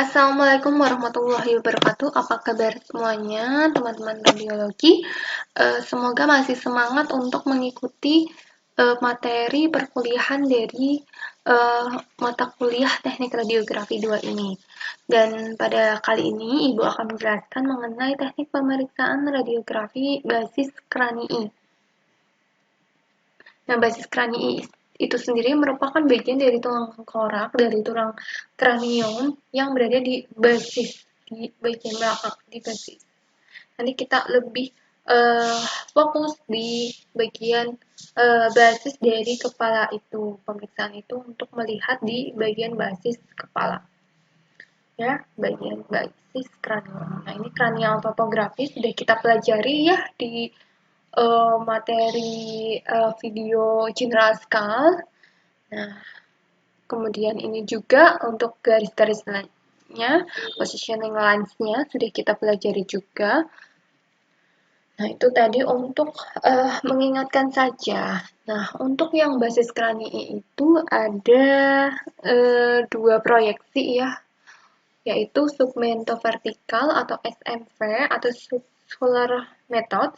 Assalamualaikum warahmatullahi wabarakatuh. Apa kabar semuanya, teman-teman radiologi? Semoga masih semangat untuk mengikuti materi perkuliahan dari mata kuliah Teknik Radiografi 2 ini. Dan pada kali ini, Ibu akan menjelaskan mengenai teknik pemeriksaan radiografi basis kranii. Nah, basis kranii itu sendiri merupakan bagian dari tulang tengkorak, dari tulang kranium yang berada di basis, di bagian belakang, di basis. Nanti kita lebih fokus di bagian basis dari kepala itu, pemeriksaan itu untuk melihat di bagian basis kepala. Ya, bagian basis kranium. Nah, ini cranial topography sudah kita pelajari ya di materi video general skull. Nah, kemudian ini juga untuk garis-garis line-nya, positioning lines-nya sudah kita pelajari juga. Nah, itu tadi untuk mengingatkan saja. Nah, untuk yang basis kranii itu ada dua proyeksi ya, yaitu submentovertikal atau SMV atau subscalar method.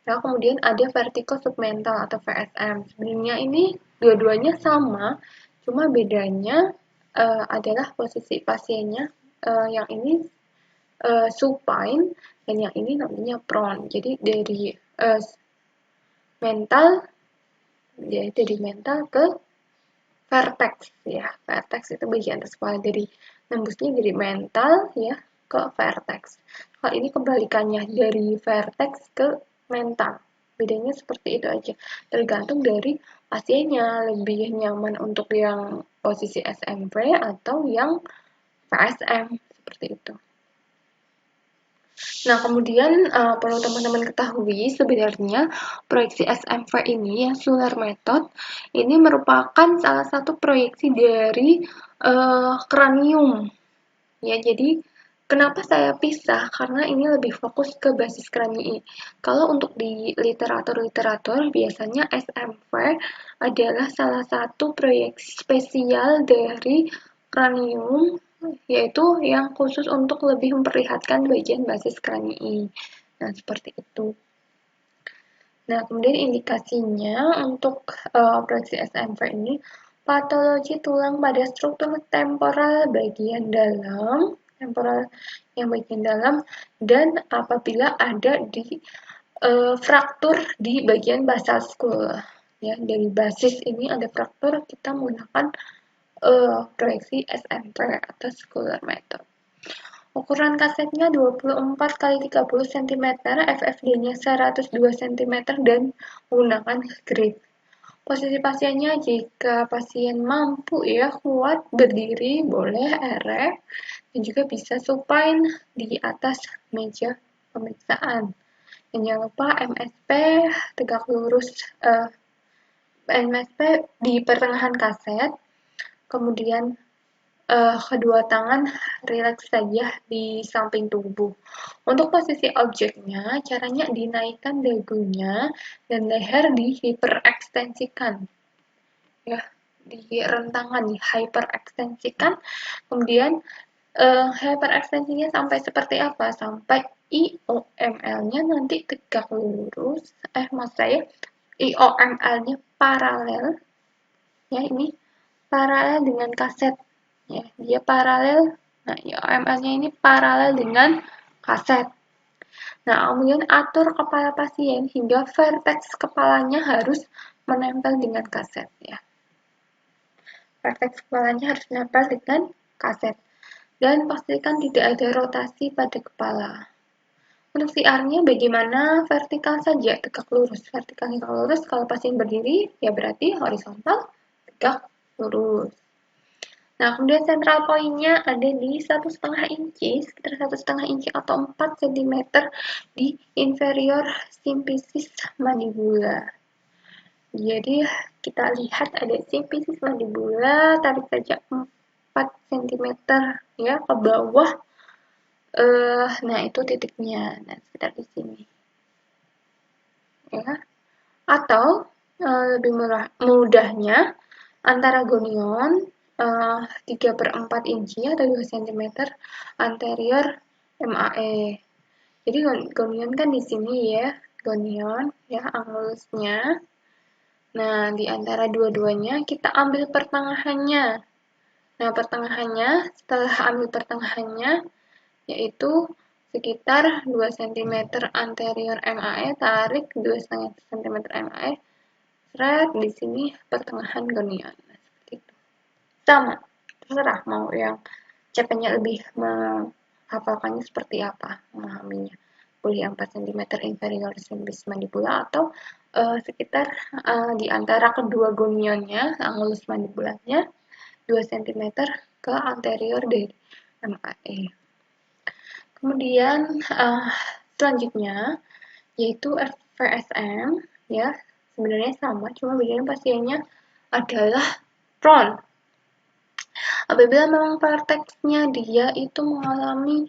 Nah, kemudian ada vertical submental atau VSM. Sebenarnya ini dua-duanya sama, cuma bedanya adalah posisi pasiennya. Yang ini supine dan yang ini namanya prone. Jadi dari mental, ya dari mental ke vertex ya. Vertex itu bagian atas kepala, dari nembusnya dari mental ya ke vertex. Kalau ini kebalikannya, dari vertex ke mental. Bedanya seperti itu aja. Tergantung dari pasiennya, lebih nyaman untuk yang posisi SMV atau yang VSM seperti itu. Nah, kemudian perlu teman-teman ketahui sebenarnya proyeksi SMV ini ya, Suller Method, ini merupakan salah satu proyeksi dari kranium. Ya, jadi kenapa saya pisah? Karena ini lebih fokus ke basis kranii. Kalau untuk di literatur-literatur, biasanya SMV adalah salah satu proyeksi spesial dari kranium, yaitu yang khusus untuk lebih memperlihatkan bagian basis kranii. Nah, seperti itu. Nah, kemudian indikasinya untuk proyeksi SMV ini, patologi tulang pada struktur temporal bagian dalam, temporal yang bagian dalam, dan apabila ada di fraktur di bagian basal skull. Ya, dari basis ini ada fraktur, kita menggunakan proyeksi SMV atau Schuler method. Ukuran kasetnya 24 x 30 cm, FFD-nya 102 cm dan menggunakan grid. Posisi pasiennya, jika pasien mampu ya kuat berdiri, boleh erek, dan juga bisa supine di atas meja pemeriksaan. Dan jangan lupa MSP tegak lurus, MSP di pertengahan kaset, kemudian kedua tangan rileks saja di samping tubuh. Untuk posisi objeknya, caranya dinaikkan dagunya dan leher dihiperekstensikan. Ya, direntangkan, dihiperekstensikan. Kemudian hiperekstensinya sampai seperti apa? Sampai IOML-nya nanti tegak lurus. Maksud saya IOML-nya paralel. Ya, ini paralel dengan kaset. Ya, dia paralel. Nah, IOML-nya ini paralel dengan kaset. Nah, kemudian atur kepala pasien hingga vertex kepalanya harus menempel dengan kaset ya. Vertex kepalanya harus menempel dengan kaset. Dan pastikan tidak ada rotasi pada kepala. Untuk CR-nya bagaimana? Vertikal saja, tegak lurus. Vertikal tegak lurus, kalau pasien berdiri, ya berarti horizontal, tegak lurus. Nah, kemudian central point-nya ada di 1,5 inci, sekitar 1,5 inci atau 4 cm di inferior symphysis mandibula. Jadi, kita lihat ada symphysis mandibula, tarik saja 4 cm ya ke bawah. Nah, itu titiknya. Nah, sekitar di sini. Ya. Atau lebih mudahnya antara gonion 3/4 inci atau 2 cm anterior MAE. Jadi gonion kan di sini ya, gonion ya angulusnya. Nah, di antara dua-duanya kita ambil pertengahannya. Nah, pertengahannya, setelah ambil pertengahannya, yaitu sekitar 2 cm anterior MAE, tarik 2,5 cm MAE, thread di sini pertengahan gonion. Nah, seperti itu. Sama, terserah mau yang CP-nya lebih menghafalkannya seperti apa, memahaminya. Boleh yang 4 cm inferior simbis mandibula atau sekitar di antara kedua gonionnya, angulus mandibulanya, 2 cm ke anterior dari MAE. Kemudian selanjutnya yaitu FVSM ya, sebenarnya sama, cuma bedanya pasiennya adalah prone. Apabila memang vertexnya dia itu mengalami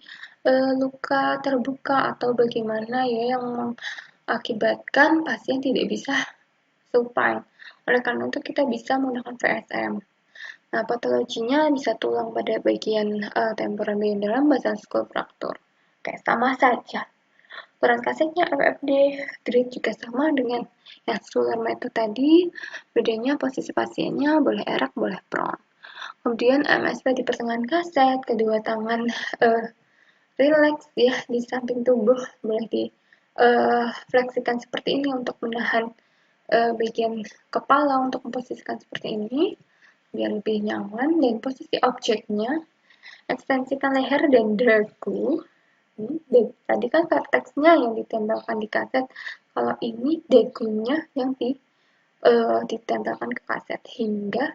luka terbuka atau bagaimana ya yang mengakibatkan pasien tidak bisa supine. Oleh karena itu kita bisa menggunakan VSM. Nah, patologinya bisa tulang pada bagian temporal bagian dalam basal skull fracture. Oke, sama saja. Ukuran kasetnya FFD grade juga sama dengan yang Suller method tadi. Bedanya posisi pasiennya boleh erak, boleh prone. Kemudian MSP di pertengahan kaset, kedua tangan relax ya di samping tubuh, boleh di fleksikan seperti ini untuk menahan bagian kepala, untuk memposisikan seperti ini biar lebih nyaman. Dan posisi objeknya, ekstensikan leher dan dagu. Tadi kan vertexnya yang ditempelkan di kaset, kalau ini dagunya yang ditempelkan ke kaset hingga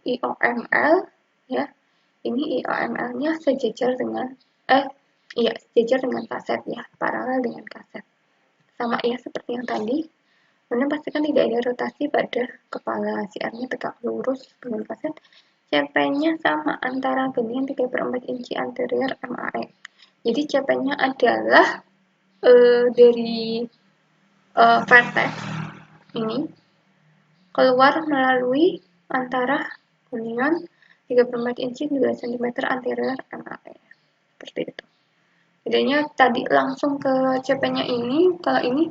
IOML ya, ini IOML-nya sejajar dengan sejajar dengan kaset ya, paralel dengan kaset. Sama ya seperti yang tadi. Kemudian pastikan tidak ada rotasi pada kepala, CR-nya tegak lurus dengan kaset. CP-nya sama antara genian 3/4 inci anterior MAE. Jadi CP-nya adalah dari vertex ini keluar melalui antara gonion 3/4 inci 2 cm anterior MAE. Seperti itu. Bedanya tadi langsung ke CP-nya ini, kalau ini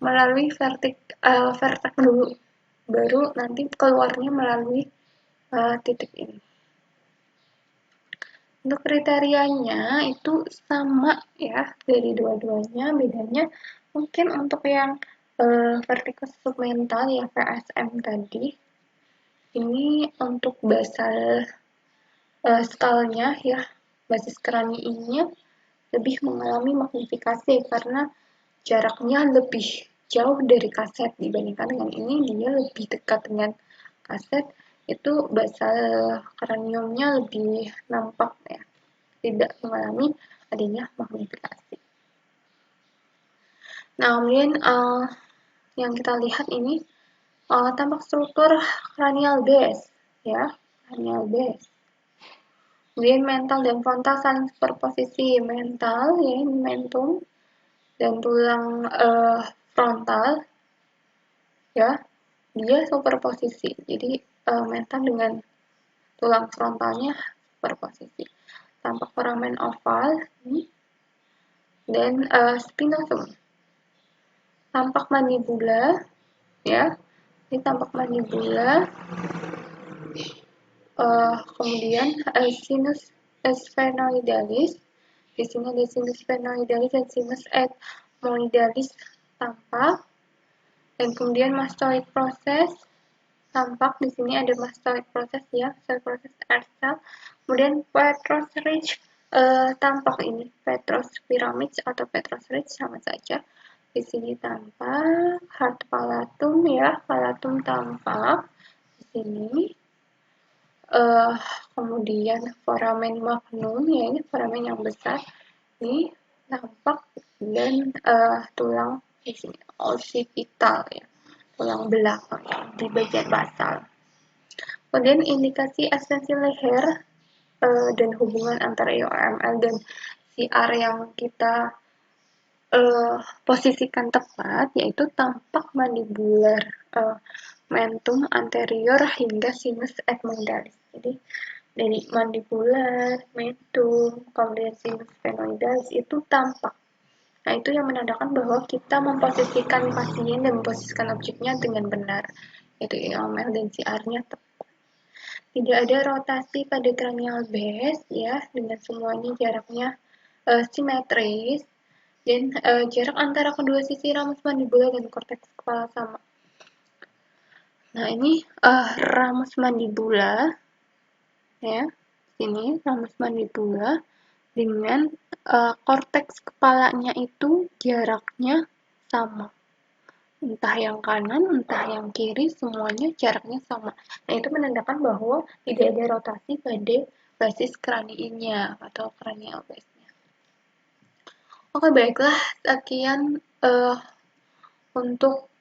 melalui vertex dulu, baru nanti keluarnya melalui titik ini. Untuk kriterianya itu sama ya dari dua-duanya, bedanya mungkin untuk yang vertical submental ya VSM tadi, ini untuk basal skalnya ya, basis kraniinya lebih mengalami magnifikasi karena jaraknya lebih jauh dari kaset dibandingkan dengan ini, dia lebih dekat dengan kaset, itu basal kraniumnya lebih nampak ya, tidak mengalami adanya magnifikasi. Nah, kemudian yang kita lihat ini tampak struktur cranial base ya, cranial base. Kemudian mental dan frontal saling superposisi, mental ya ini mentum dan tulang frontal ya, dia superposisi. Jadi mental dengan tulang frontalnya superposisi. Tampak foramen oval dan spinosum. Tampak mandibula ya, ini tampak mandibula. Kemudian sinus sphenoidalis, di sini ada sinus sphenoidalis dan sinus ethmoidalis tampak. Dan kemudian mastoid proses tampak, di sini ada mastoid proses ya, cell proses cell. Kemudian Petrus ridge tampak, ini Petrus pyramid atau Petrus ridge sama saja. Di sini tampak heart palatum ya, palatum tampak di sini. Kemudian foramen magnum ya, ini foramen yang besar ini tampak, dan tulang di sini occipital ya, tulang belakang ya, di bagian basal. Kemudian indikasi ekstensi leher dan hubungan antara IOML dan CR yang kita posisikan tepat, yaitu tampak mandibular segmentum anterior hingga sinus ethmoidalis. Jadi dari mandibular, mentum, kemudian sinus sphenoidalis itu tampak. Nah, itu yang menandakan bahwa kita memposisikan pasien dan memposisikan objeknya dengan benar, yaitu EOML dan CR-nya tepat. Tidak ada rotasi pada cranial base ya, dengan semuanya jaraknya simetris, dan jarak antara kedua sisi ramus mandibula dan korteks kepala sama. Nah, ini ramus mandibula ya. Sini ramus mandibula dengan korteks kepalanya itu jaraknya sama. Entah yang kanan, entah yang kiri, semuanya jaraknya sama. Nah, itu menandakan bahwa tidak ada rotasi pada basis kraniinya atau cranial base-nya. Oke, baiklah, sekian untuk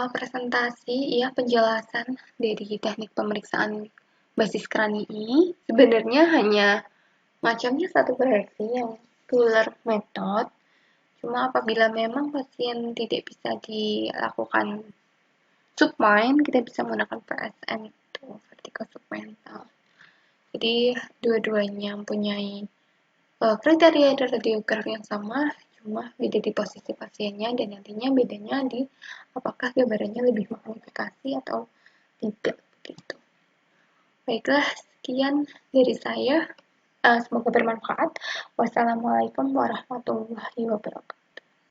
presentasi ya, penjelasan dari teknik pemeriksaan basis kranii. Sebenarnya hanya macamnya satu versi yang Fuller method. Cuma apabila memang pasien tidak bisa dilakukan supine, kita bisa menggunakan PSM itu, vertical submental. Jadi dua-duanya mempunyai kriteria radiografi yang sama, cuma beda di posisi pasiennya, dan nantinya bedanya di apakah gambarannya lebih magnifikasi atau tidak begitu. Baiklah, sekian dari saya. Semoga bermanfaat. Wassalamualaikum warahmatullahi wabarakatuh.